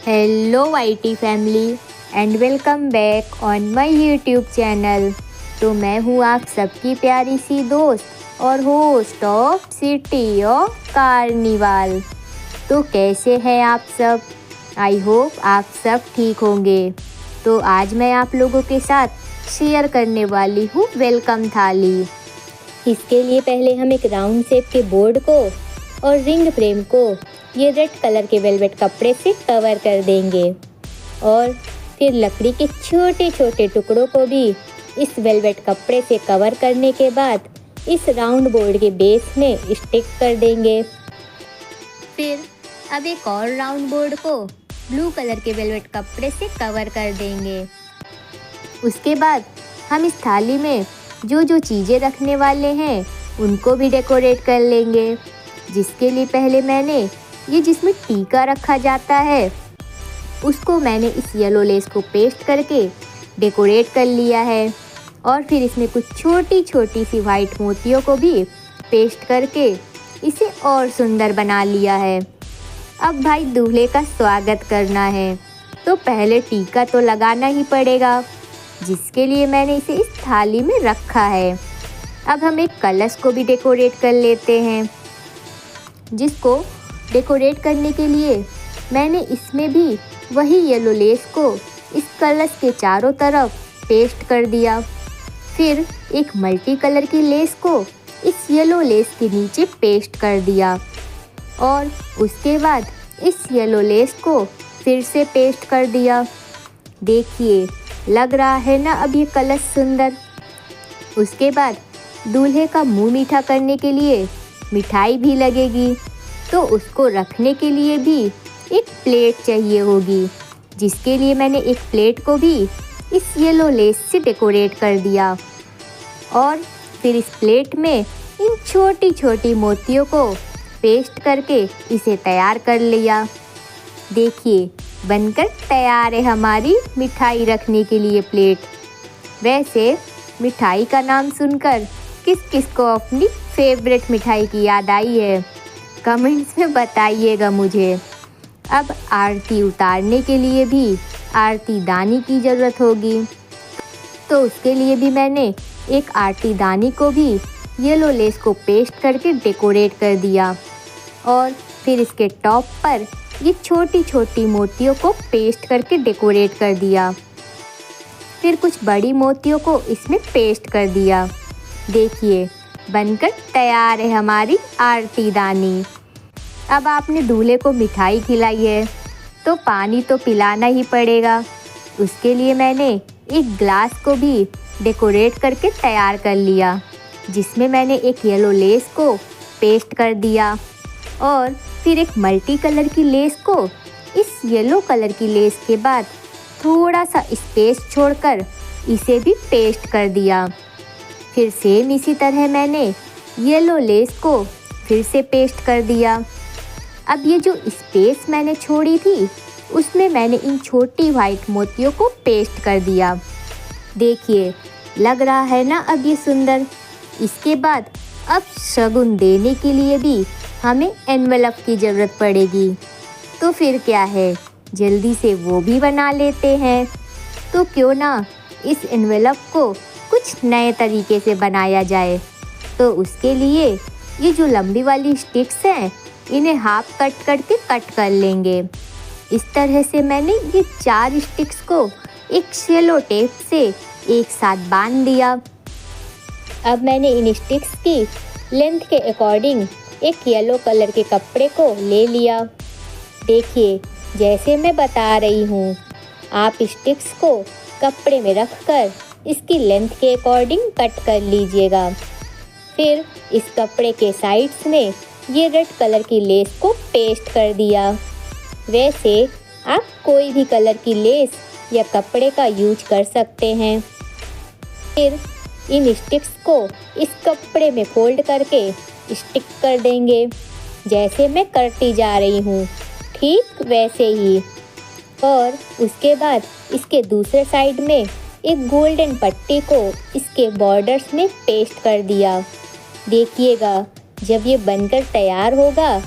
Hello YT family and welcome back on my YouTube channel. तो मैं हूँ आप सबकी प्यारी सी दोस्त और host of city of carnival. तो कैसे हैं आप सब? आई होप आप सब ठीक होंगे। तो आज मैं आप लोगों के साथ शेयर करने वाली हूँ वेलकम थाली। इसके लिए पहले हम एक राउंड शेप के बोर्ड को और रिंग फ्रेम को ये रेड कलर के वेलवेट कपड़े से कवर कर देंगे और फिर लकड़ी के छोटे छोटे टुकड़ों को भी इस वेलवेट कपड़े से कवर करने के बाद इस राउंड बोर्ड के बेस में स्टिक कर देंगे। फिर अब एक और राउंड बोर्ड को ब्लू कलर के वेलवेट कपड़े से कवर कर देंगे। उसके बाद हम इस थाली में जो जो चीज़ें रखने वाले हैं उनको भी डेकोरेट कर लेंगे। जिसके लिए पहले मैंने ये जिसमें टीका रखा जाता है उसको मैंने इस येलो लेस को पेस्ट करके डेकोरेट कर लिया है और फिर इसमें कुछ छोटी छोटी सी वाइट मोतियों को भी पेस्ट करके इसे और सुंदर बना लिया है। अब भाई दूल्हे का स्वागत करना है तो पहले टीका तो लगाना ही पड़ेगा, जिसके लिए मैंने इसे इस थाली में रखा है। अब हम एक कलश को भी डेकोरेट कर लेते हैं, जिसको डेकोरेट करने के लिए मैंने इसमें भी वही येलो लेस को इस कलश के चारों तरफ पेस्ट कर दिया। फिर एक मल्टी कलर की लेस को इस येलो लेस के नीचे पेस्ट कर दिया और उसके बाद इस येलो लेस को फिर से पेस्ट कर दिया। देखिए लग रहा है ना अब ये कलश सुंदर। उसके बाद दूल्हे का मुंह मीठा करने के लिए मिठाई भी लगेगी, तो उसको रखने के लिए भी एक प्लेट चाहिए होगी, जिसके लिए मैंने एक प्लेट को भी इस येलो लेस से डेकोरेट कर दिया और फिर इस प्लेट में इन छोटी छोटी मोतियों को पेस्ट करके इसे तैयार कर लिया। देखिए बनकर तैयार है हमारी मिठाई रखने के लिए प्लेट। वैसे मिठाई का नाम सुनकर किस किस को अपनी फेवरेट मिठाई की याद आई है, कमेंट्स में बताइएगा मुझे। अब आरती उतारने के लिए भी आरती दानी की ज़रूरत होगी, तो उसके लिए भी मैंने एक आरती दानी को भी येलो लेस को पेस्ट करके डेकोरेट कर दिया और फिर इसके टॉप पर ये छोटी छोटी मोतियों को पेस्ट करके डेकोरेट कर दिया। फिर कुछ बड़ी मोतियों को इसमें पेस्ट कर दिया। देखिए बनकर तैयार है हमारी आरती दानी। अब आपने दूल्हे को मिठाई खिलाई है तो पानी तो पिलाना ही पड़ेगा। उसके लिए मैंने एक ग्लास को भी डेकोरेट करके तैयार कर लिया, जिसमें मैंने एक येलो लेस को पेस्ट कर दिया और फिर एक मल्टी कलर की लेस को इस येलो कलर की लेस के बाद थोड़ा सा स्पेस छोड़कर इसे भी पेस्ट कर दिया। फिर सेम इसी तरह मैंने येलो लेस को फिर से पेस्ट कर दिया। अब ये जो स्पेस मैंने छोड़ी थी उसमें मैंने इन छोटी वाइट मोतियों को पेस्ट कर दिया। देखिए लग रहा है ना अब ये सुंदर। इसके बाद अब शगुन देने के लिए भी हमें एनवेलप की ज़रूरत पड़ेगी, तो फिर क्या है जल्दी से वो भी बना लेते हैं। तो क्यों ना इस एनवेलप को कुछ नए तरीके से बनाया जाए। तो उसके लिए ये जो लंबी वाली स्टिक्स हैं इन्हें हाफ कट करके कट कर लेंगे। इस तरह से मैंने ये 4 स्टिक्स को एक सेलो टेप से एक साथ बांध दिया। अब मैंने इन स्टिक्स की लेंथ के अकॉर्डिंग एक येलो कलर के कपड़े को ले लिया। देखिए जैसे मैं बता रही हूँ, आप स्टिक्स को कपड़े में रखकर इसकी लेंथ के अकॉर्डिंग कट कर लीजिएगा। फिर इस कपड़े के साइड्स में ये रेड कलर की लेस को पेस्ट कर दिया। वैसे आप कोई भी कलर की लेस या कपड़े का यूज कर सकते हैं। फिर इन स्टिक्स को इस कपड़े में फोल्ड करके स्टिक कर देंगे, जैसे मैं करती जा रही हूँ ठीक वैसे ही। और उसके बाद इसके दूसरे साइड में एक गोल्डन पट्टी को इसके बॉर्डर्स में पेस्ट कर दिया। देखिएगा जब ये बनकर तैयार होगा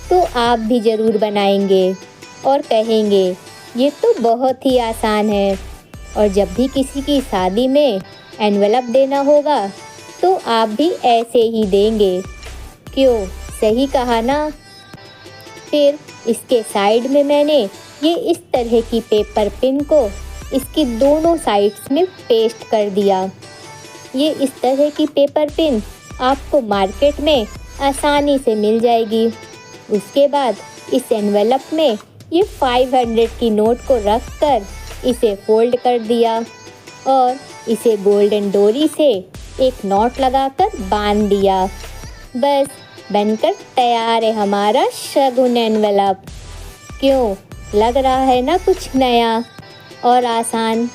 तो आप भी ज़रूर बनाएंगे और कहेंगे ये तो बहुत ही आसान है। और जब भी किसी की शादी में एनवेलप देना होगा तो आप भी ऐसे ही देंगे। क्यों, सही कहा ना? फिर इसके साइड में मैंने ये इस तरह की पेपर पिन को इसकी दोनों साइड्स में पेस्ट कर दिया। ये इस तरह की पेपर पिन आपको मार्केट में आसानी से मिल जाएगी। उसके बाद इस एनवेलप में ये 500 की नोट को रख कर इसे फोल्ड कर दिया और इसे गोल्डन डोरी से एक नॉट लगाकर बांध दिया। बस बनकर तैयार है हमारा शगुन एनवेलप। क्यों, लग रहा है ना कुछ नया और आसान?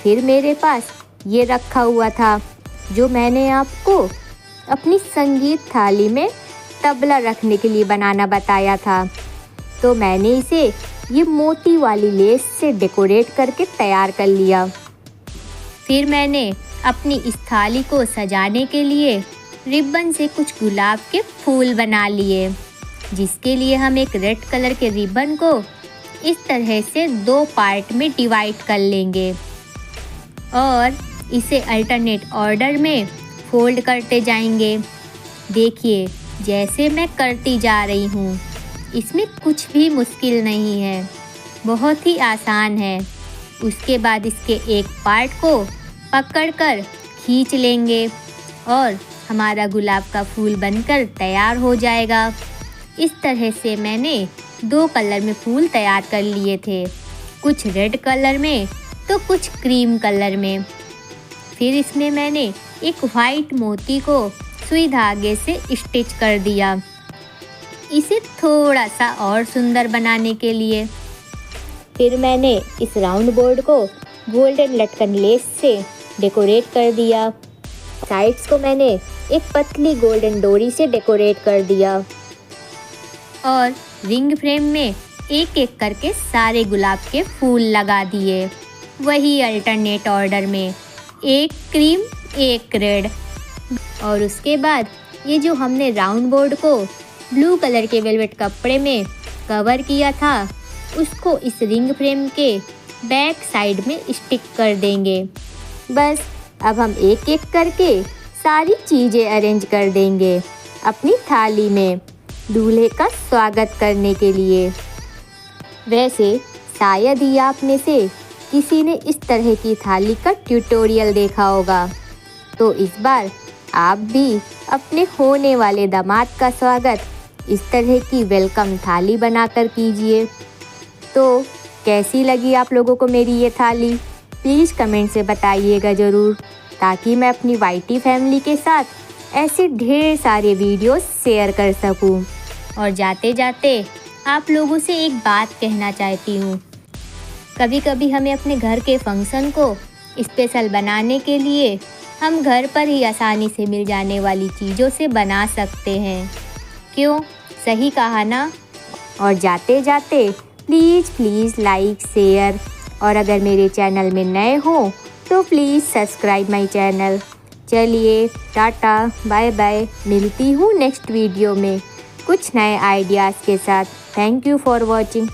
फिर मेरे पास ये रखा हुआ था जो मैंने आपको अपनी संगीत थाली में तबला रखने के लिए बनाना बताया था। तो मैंने इसे ये मोती वाली लेस से डेकोरेट करके तैयार कर लिया। फिर मैंने अपनी इस थाली को सजाने के लिए रिबन से कुछ गुलाब के फूल बना लिए, जिसके लिए हम एक रेड कलर के रिबन को इस तरह से 2 पार्ट में डिवाइड कर लेंगे और इसे अल्टरनेट ऑर्डर में फोल्ड करते जाएंगे। देखिए, जैसे मैं करती जा रही हूँ, इसमें कुछ भी मुश्किल नहीं है, बहुत ही आसान है। उसके बाद इसके एक पार्ट को पकड़कर खींच लेंगे और हमारा गुलाब का फूल बनकर तैयार हो जाएगा। इस तरह से मैंने 2 कलर में फूल तैयार कर लिए थे, कुछ रेड कलर में तो कुछ क्रीम कलर में। फिर इसमें मैंने एक वाइट मोती को सुई धागे से स्टिच कर दिया, इसे थोड़ा सा और सुंदर बनाने के लिए। फिर मैंने इस राउंड बोर्ड को गोल्डन लटकन लेस से डेकोरेट कर दिया। साइड्स को मैंने एक पतली गोल्डन डोरी से डेकोरेट कर दिया और रिंग फ्रेम में एक एक करके सारे गुलाब के फूल लगा दिए, वही अल्टरनेट ऑर्डर में, एक क्रीम एक रेड। और उसके बाद ये जो हमने राउंड बोर्ड को ब्लू कलर के वेलवेट कपड़े में कवर किया था, उसको इस रिंग फ्रेम के बैक साइड में स्टिक कर देंगे। बस अब हम एक एक करके सारी चीज़ें अरेंज कर देंगे अपनी थाली में दूल्हे का स्वागत करने के लिए। वैसे शायद ही आप में से किसी ने इस तरह की थाली का ट्यूटोरियल देखा होगा, तो इस बार आप भी अपने होने वाले दामाद का स्वागत इस तरह की वेलकम थाली बनाकर कीजिए। तो कैसी लगी आप लोगों को मेरी ये थाली? प्लीज़ कमेंट से बताइएगा ज़रूर, ताकि मैं अपनी वाईटी फैमिली के साथ ऐसे ढेर सारे वीडियोस शेयर कर सकूं। और जाते जाते आप लोगों से एक बात कहना चाहती हूँ। कभी कभी हमें अपने घर के फंक्शन को स्पेशल बनाने के लिए हम घर पर ही आसानी से मिल जाने वाली चीज़ों से बना सकते हैं। क्यों, सही कहा ना? और जाते जाते प्लीज़ लाइक शेयर, और अगर मेरे चैनल में नए हो तो प्लीज़ सब्सक्राइब माय चैनल। चलिए टाटा बाय बाय, मिलती हूँ नेक्स्ट वीडियो में कुछ नए आइडियाज़ के साथ। Thank you for watching.